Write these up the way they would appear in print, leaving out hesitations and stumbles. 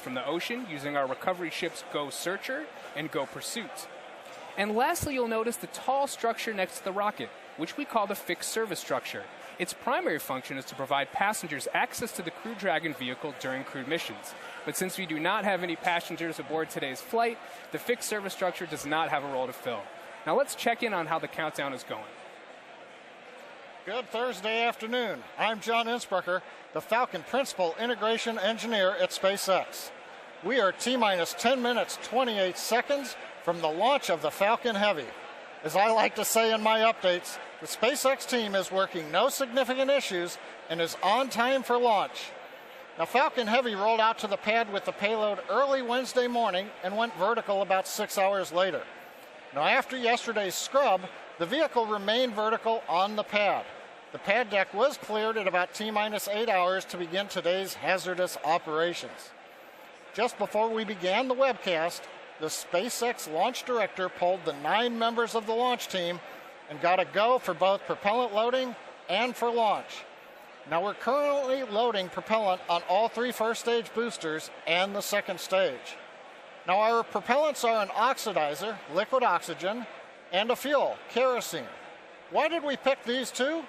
from the ocean using our recovery ships Go Searcher and Go Pursuit. And lastly, you'll notice the tall structure next to the rocket, which we call the fixed service structure. Its primary function is to provide passengers access to the Crew Dragon vehicle during crewed missions. But since we do not have any passengers aboard today's flight, the fixed service structure does not have a role to fill. Now let's check in on how the countdown is going. Good Thursday afternoon. I'm John Innsbrucker, the Falcon Principal Integration Engineer at SpaceX. We are T-minus 10 minutes, 28 seconds from the launch of the Falcon Heavy. As I like to say in my updates, the SpaceX team is working no significant issues and is on time for launch. Now, Falcon Heavy rolled out to the pad with the payload early Wednesday morning and went vertical about 6 hours later. Now, after yesterday's scrub, the vehicle remained vertical on the pad. The pad deck was cleared at about T-minus 8 hours to begin today's hazardous operations. Just before we began the webcast, the SpaceX launch director pulled the 9 members of the launch team and got a go for both propellant loading and for launch. Now we're currently loading propellant on all 3 first-stage boosters and the second stage. Now our propellants are an oxidizer, liquid oxygen, and a fuel, kerosene. Why did we pick these 2?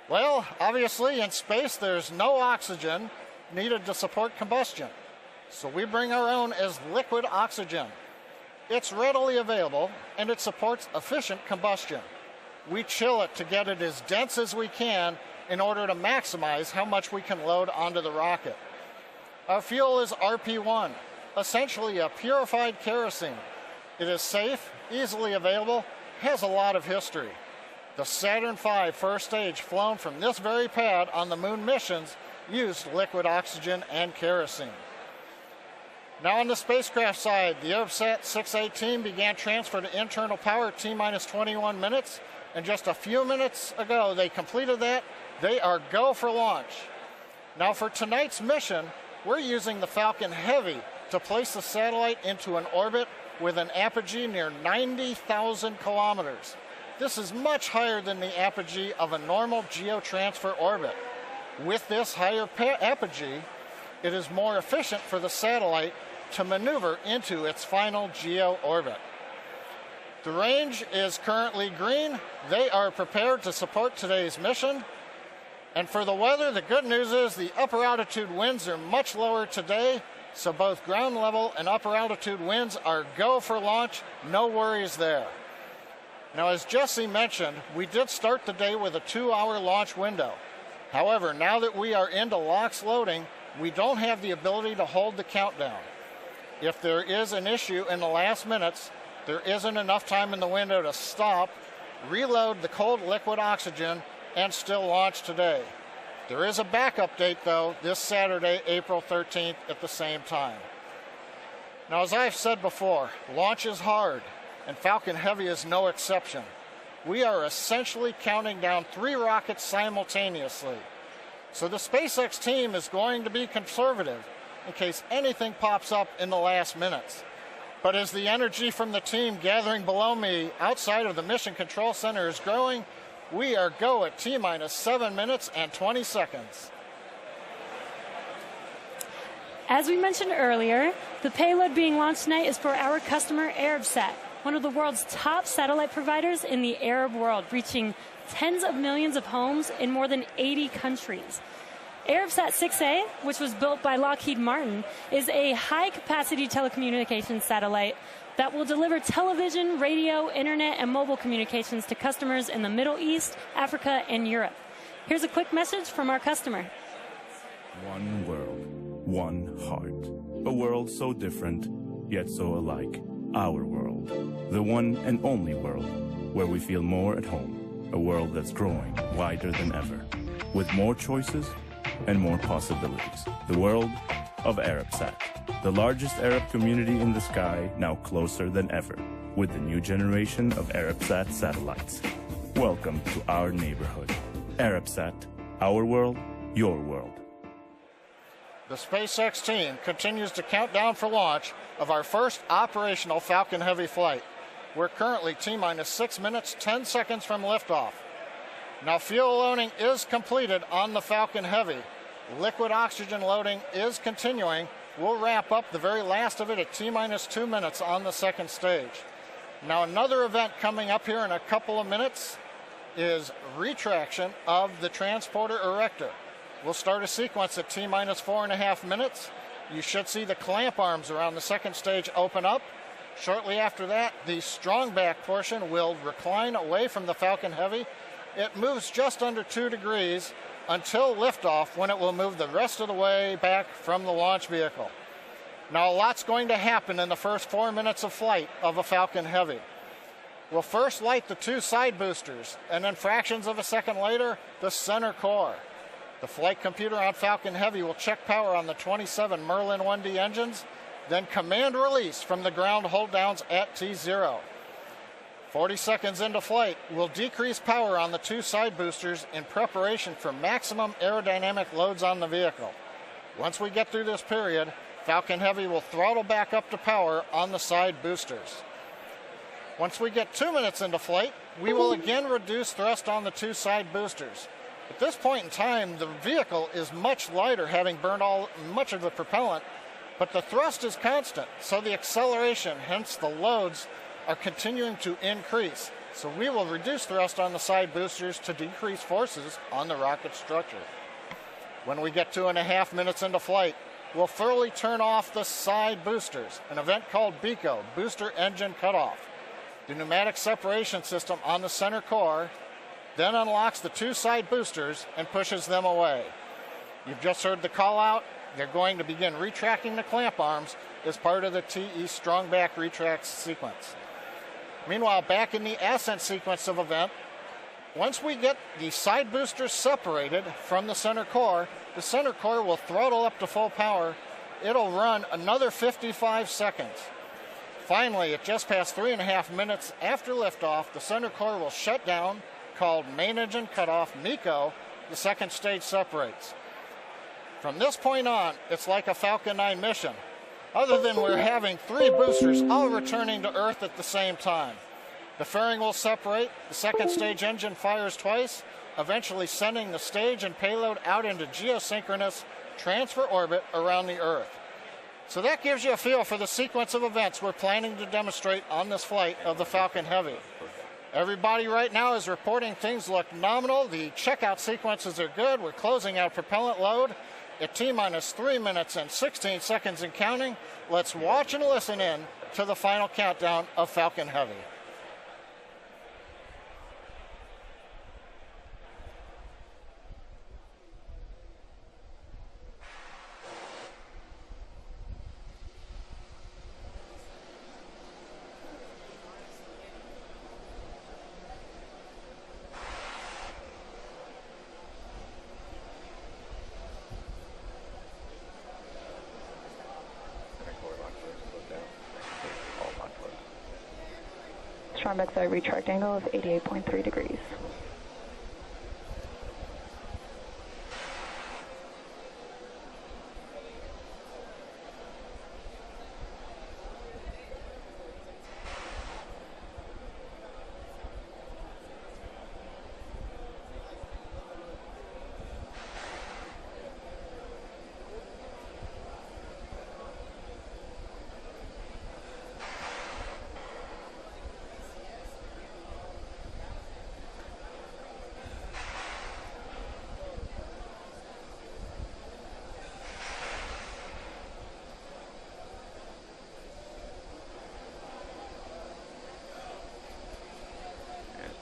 Well, obviously in space there's no oxygen needed to support combustion. So we bring our own as liquid oxygen. It's readily available and it supports efficient combustion. We chill it to get it as dense as we can in order to maximize how much we can load onto the rocket. Our fuel is RP1, essentially a purified kerosene. It is safe, easily available, has a lot of history. The Saturn V first stage flown from this very pad on the moon missions used liquid oxygen and kerosene. Now on the spacecraft side, the ArabSat 6A team began transfer to internal power at T-minus 21 minutes, and just a few minutes ago they completed that. They are go for launch. Now for tonight's mission, we're using the Falcon Heavy to place the satellite into an orbit with an apogee near 90,000 kilometers. This is much higher than the apogee of a normal geotransfer orbit. With this higher apogee, it is more efficient for the satellite to maneuver into its final geo orbit. The range is currently green. They are prepared to support today's mission. And for the weather, the good news is the upper altitude winds are much lower today, so both ground level and upper altitude winds are go for launch. No worries there. Now, as Jesse mentioned, we did start the day with a 2-hour launch window. However, now that we are into LOX loading, we don't have the ability to hold the countdown. If there is an issue in the last minutes, there isn't enough time in the window to stop, reload the cold liquid oxygen, and still launch today. There is a backup date, though, this Saturday, April 13th at the same time. Now, as I've said before, launch is hard, and Falcon Heavy is no exception. We are essentially counting down 3 rockets simultaneously. So the SpaceX team is going to be conservative in case anything pops up in the last minutes. But as the energy from the team gathering below me outside of the Mission Control Center is growing, we are go at T-minus 7 minutes and 20 seconds. As we mentioned earlier, the payload being launched tonight is for our customer ArabSat, one of the world's top satellite providers in the Arab world, reaching tens of millions of homes in more than 80 countries. ArabSat 6A, which was built by Lockheed Martin, is a high-capacity telecommunications satellite that will deliver television, radio, internet, and mobile communications to customers in the Middle East, Africa, and Europe. Here's a quick message from our customer. One world, one heart. A world so different, yet so alike. Our world. The one and only world where we feel more at home. A world that's growing wider than ever, with more choices and more possibilities. The world of ArabSat, the largest Arab community in the sky, now closer than ever, with the new generation of ArabSat satellites. Welcome to our neighborhood. ArabSat, our world, your world. The SpaceX team continues to count down for launch of our first operational Falcon Heavy flight. We're currently T-minus 6 minutes, 10 seconds from liftoff. Now, fuel loading is completed on the Falcon Heavy. Liquid oxygen loading is continuing We'll wrap up the very last of it at T-minus 2 minutes on the second stage. Now, another event coming up here in a couple of minutes is retraction of the transporter erector. We'll start a sequence at T-minus 4.5 minutes. You should see the clamp arms around the second stage open up. Shortly after that, the strong back portion will recline away from the Falcon Heavy. It moves just under 2 degrees until liftoff, when it will move the rest of the way back from the launch vehicle. Now, a lot's going to happen in the first 4 minutes of flight of a Falcon Heavy. We'll first light the 2 side boosters, and then fractions of a second later, the center core. The flight computer on Falcon Heavy will check power on the 27 Merlin 1D engines, then command release from the ground hold downs at T0. 40 seconds into flight, we'll decrease power on the 2 side boosters in preparation for maximum aerodynamic loads on the vehicle. Once we get through this period, Falcon Heavy will throttle back up to power on the side boosters. Once we get 2 minutes into flight, we will again reduce thrust on the 2 side boosters. At this point in time, the vehicle is much lighter, having burned much of the propellant, but the thrust is constant, so the acceleration, hence the loads, are continuing to increase. So we will reduce thrust on the side boosters to decrease forces on the rocket structure. When we get 2.5 minutes into flight, we'll fully turn off the side boosters, an event called BECO, Booster Engine Cutoff. The pneumatic separation system on the center core then unlocks the 2 side boosters and pushes them away. You've just heard the call out. They're going to begin retracting the clamp arms as part of the TE strong back retract sequence. Meanwhile, back in the ascent sequence of event, once we get the side boosters separated from the center core will throttle up to full power. It'll run another 55 seconds. Finally, at just past 3.5 minutes after liftoff, the center core will shut down, called Main Engine Cutoff, MECO. The second stage separates. From this point on, it's like a Falcon 9 mission, other than we're having 3 boosters all returning to Earth at the same time. The fairing will separate, the second stage engine fires twice, eventually sending the stage and payload out into geosynchronous transfer orbit around the Earth. So that gives you a feel for the sequence of events we're planning to demonstrate on this flight of the Falcon Heavy. Everybody right now is reporting things look nominal. The checkout sequences are good. We're closing out propellant load at T-minus 3 minutes and 16 seconds and counting. Let's watch and listen in to the final countdown of Falcon Heavy. Strong backside retract angle of 88.3 degrees.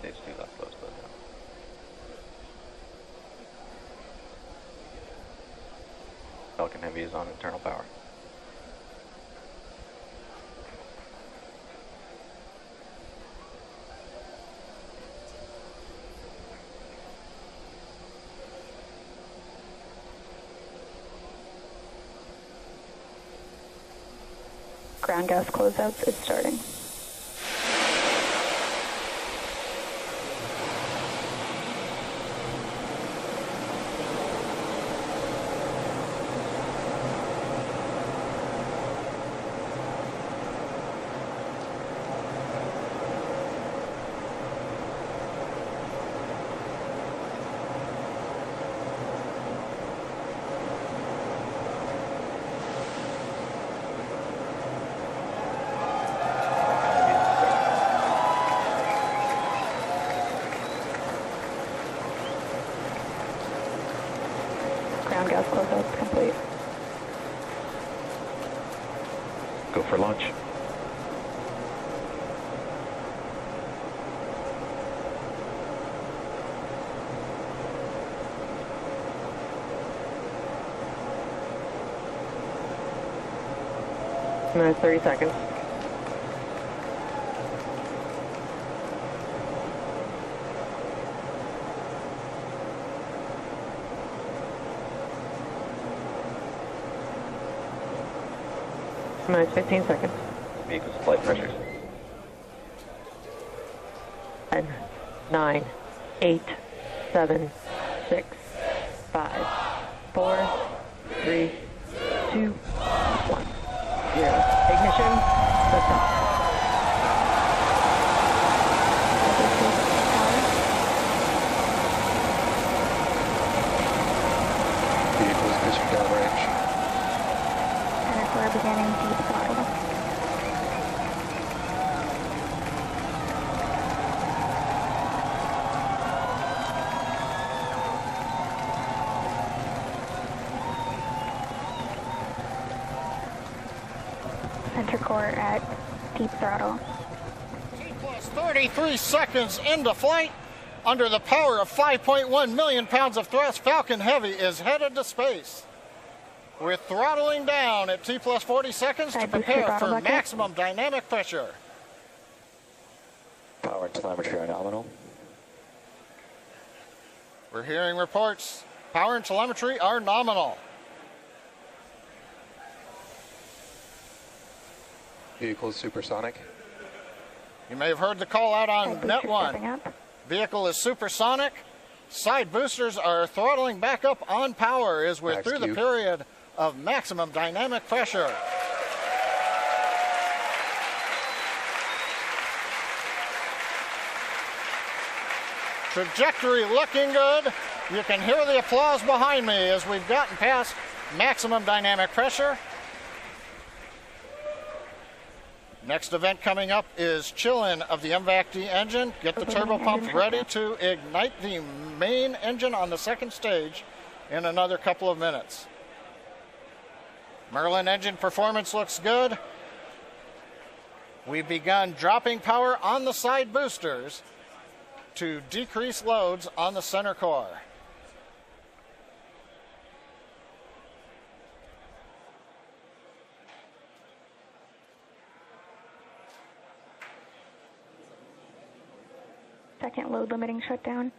Stage 2 left, slow down. Falcon Heavy is on internal power. Ground gas closeouts is starting. Go for launch. Minutes, 30 seconds. Minutes, 15 seconds. Vehicle's flight pressures. 10, 9, 8, 7, 6, 5, 4, 3, 2, 1. 0. Ignition. Liftoff. Vehicle's pitching downrange. And we're beginning deep throttle. Center core at deep throttle. Plus 33 seconds into flight. Under the power of 5.1 million pounds of thrust, Falcon Heavy is headed to space. We're throttling down at T plus 40 seconds to prepare for maximum dynamic pressure. Power and telemetry are nominal. We're hearing reports. Power and telemetry are nominal. Vehicle is supersonic. You may have heard the call out on Net 1. Up. Vehicle is supersonic. Side boosters are throttling back up on power as we're Max through Q. the period of maximum dynamic pressure. Trajectory looking good. You can hear the applause behind me as we've gotten past maximum dynamic pressure. Next event coming up is chill-in of the MVAC-D engine. Get the turbo pump ready to ignite the main engine on the second stage in another couple of minutes. Merlin engine performance looks good. We've begun dropping power on the side boosters to decrease loads on the center core. Second load limiting shutdown.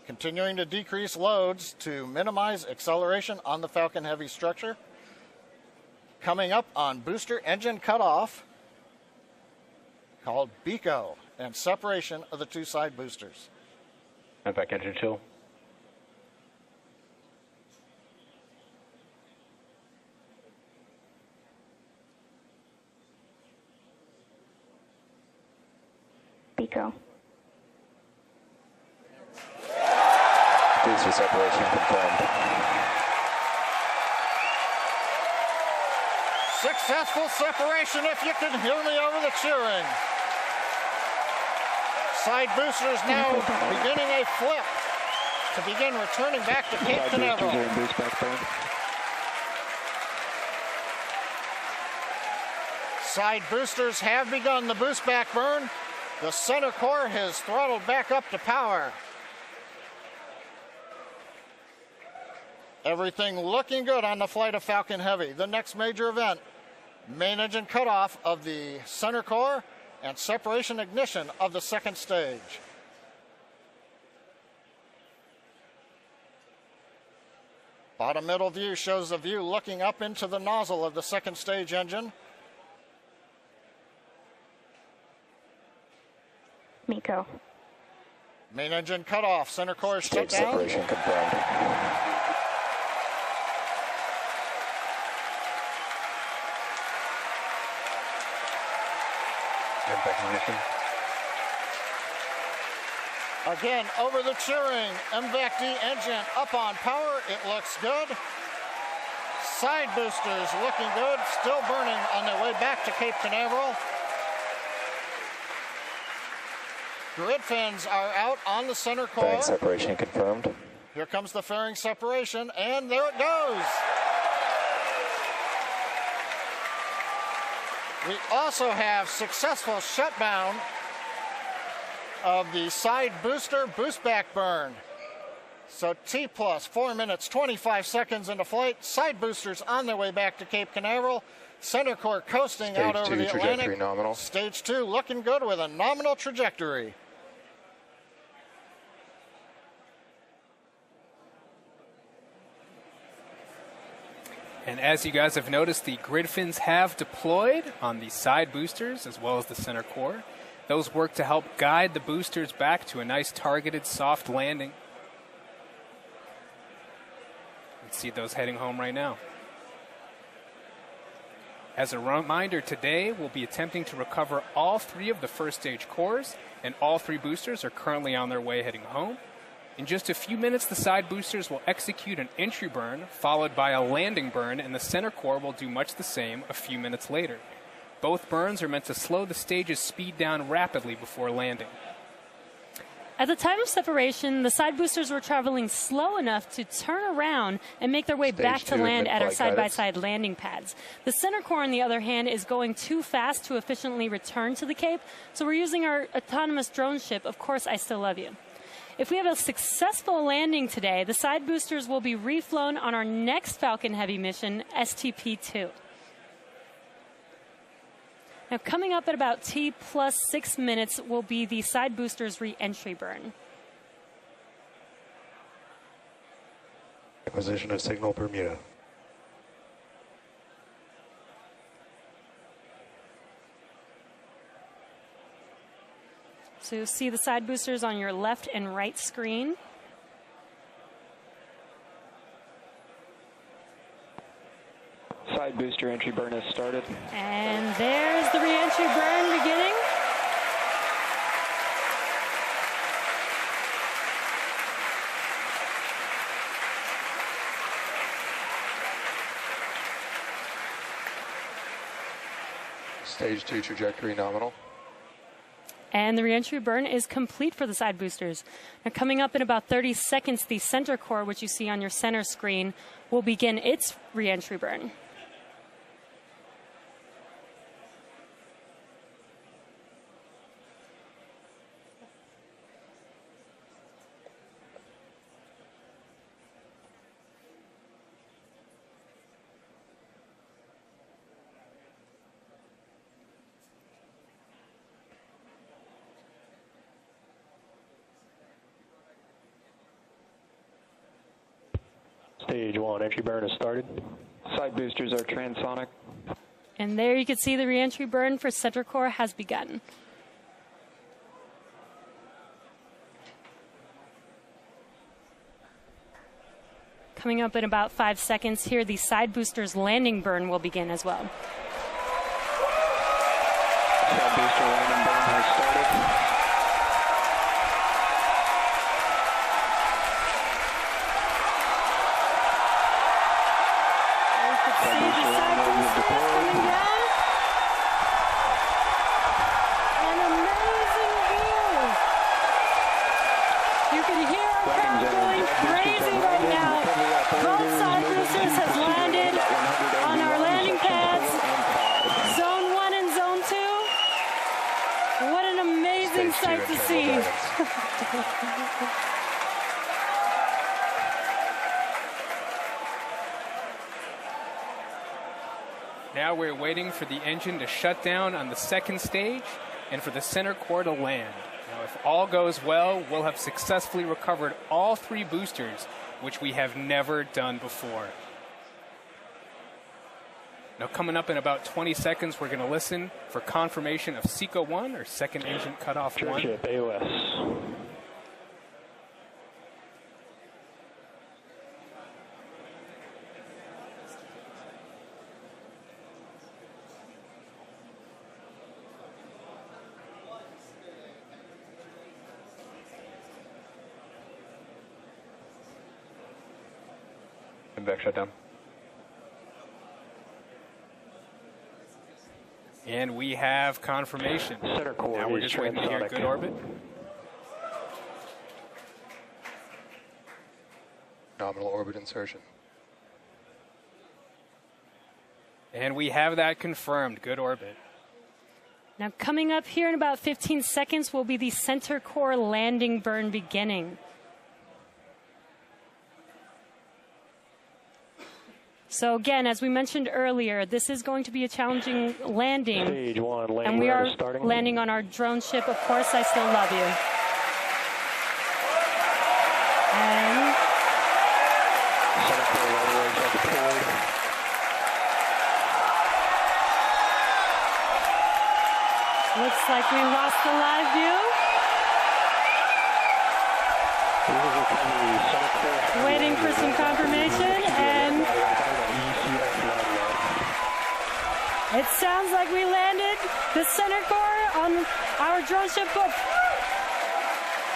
Continuing to decrease loads to minimize acceleration on the Falcon Heavy structure. Coming up on booster engine cutoff, called BECO, and separation of the two side boosters. MVAC engine chill. BECO. Booster separation confirmed. Successful separation, if you can hear me over the cheering. Side boosters now beginning a flip to begin returning back to Cape Canaveral. Boost back burn. Side boosters have begun the boost back burn. The center core has throttled back up to power. Everything looking good on the flight of Falcon Heavy. The next major event, main engine cutoff of the center core and separation ignition of the second stage. Bottom middle view shows the view looking up into the nozzle of the second stage engine. MECO. Main engine cutoff, center core shut Stage down. separation confirmed. MVAC ignition. Again, over the cheering, MVAC-D engine up on power. It looks good. Side boosters looking good, still burning on their way back to Cape Canaveral. Grid fins are out on the center core. Fairing separation confirmed. Here comes the fairing separation, and there it goes. We also have successful shutdown of the side booster boost back burn. So T plus 4 minutes 25 seconds into flight. Side boosters on their way back to Cape Canaveral. Center core coasting out over the Atlantic. Trajectory nominal. Stage 2 looking good with a nominal trajectory. And as you guys have noticed, the grid fins have deployed on the side boosters as well as the center core. Those work to help guide the boosters back to a nice targeted soft landing. Let's see those heading home right now. As a reminder, today we'll be attempting to recover all 3 of the first stage cores, and all 3 boosters are currently on their way heading home. In just a few minutes, the side boosters will execute an entry burn, followed by a landing burn, and the center core will do much the same a few minutes later. Both burns are meant to slow the stage's speed down rapidly before landing. At the time of separation, the side boosters were traveling slow enough to turn around and make their way back to land at our side-by-side landing pads. The center core, on the other hand, is going too fast to efficiently return to the Cape, so we're using our autonomous drone ship, Of Course I Still Love You. If we have a successful landing today, the side boosters will be reflown on our next Falcon Heavy mission, STP-2. Now, coming up at about T plus 6 minutes will be the side boosters re-entry burn. Acquisition of signal Bermuda. So you'll see the side boosters on your left and right screen. Side booster entry burn has started. And there's the re-entry burn beginning. Stage 2 trajectory nominal. And the re-entry burn is complete for the side boosters. Now, coming up in about 30 seconds, the center core, which you see on your center screen, will begin its re-entry burn. Stage 1 entry burn has started. Side boosters are transonic. And there you can see the re-entry burn for center core has begun. Coming up in about 5 seconds here, the side boosters landing burn will begin as well. Side booster landing burn has started. Sight to see. Now we're waiting for the engine to shut down on the second stage and for the center core to land. Now, if all goes well, we'll have successfully recovered all 3 boosters, which we have never done before. Now, coming up in about 20 seconds, we're going to listen for confirmation of SECO 1, or second engine cutoff 1. Ship AOS. And back shutdown. And we have confirmation. Center core now we're is just waiting to hear transonic. good orbit. Nominal orbit insertion. And we have that confirmed. Good orbit. Now, coming up here in about 15 seconds will be the center core landing burn beginning. So again, as we mentioned earlier, this is going to be a challenging landing. Stage 1, landing and we are starting. landing on our drone ship. Of course, I Still Love You. And Center core runway jump forward. looks like we lost the live view. Waiting for some confirmation, and it sounds like we landed the center core on our drone ship.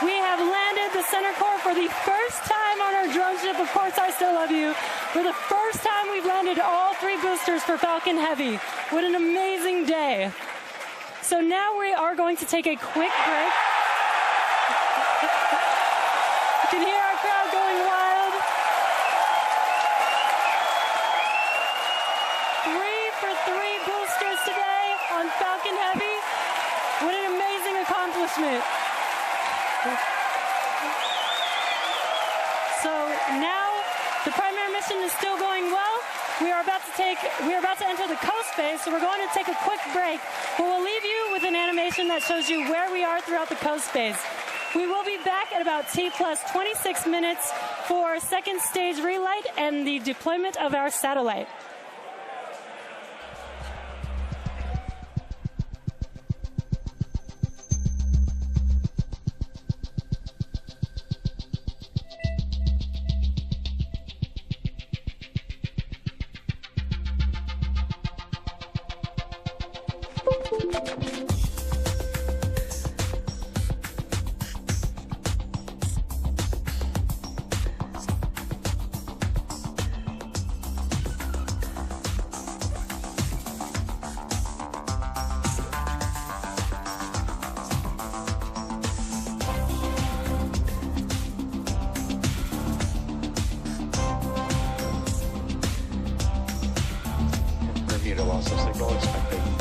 We have landed the center core for the first time on our drone ship. Of course, I Still Love You. For the first time, we've landed all 3 boosters for Falcon Heavy. What an amazing day. So now we are going to take a quick break. You can hear our crowd going wild. 3 for 3 boosters today on Falcon Heavy. What an amazing accomplishment. So now the primary mission is still going well. We are about to enter the coast phase, so we're going to take a quick break. But we'll leave you with an animation that shows you where we are throughout the coast phase. We will be back at about T plus 26 minutes for second stage relight and the deployment of our satellite. Bermuda loss of signal expected.